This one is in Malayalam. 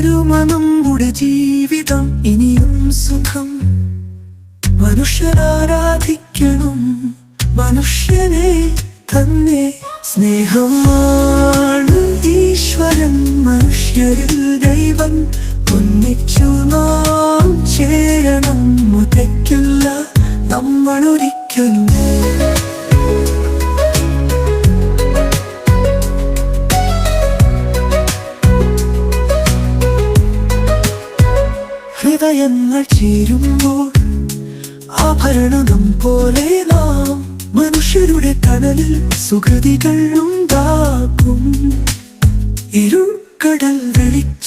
തുടരുമ നമ്മുടെ ജീവിതം ഇനിയും സുഖം. മനുഷ്യരാരാധിക്കണം മനുഷ്യനെ തന്നെ. സ്നേഹമാണ് ഈശ്വരൻ, മനുഷ്യരിൽ ദൈവം. ഒന്നിച്ചു നാം ചേരണം, മുതയ്ക്കില്ല നമ്മളൊരിക്കലും. ഹൃദയങ്ങൾ ചേരുമ്പോൾ ആഭരണം പോലെ നാം മനുഷ്യരുടെ കടലിൽ സുഹൃതികൾ ഉണ്ടാകും. ഇരുൾക്കടൽ വെളിച്ചം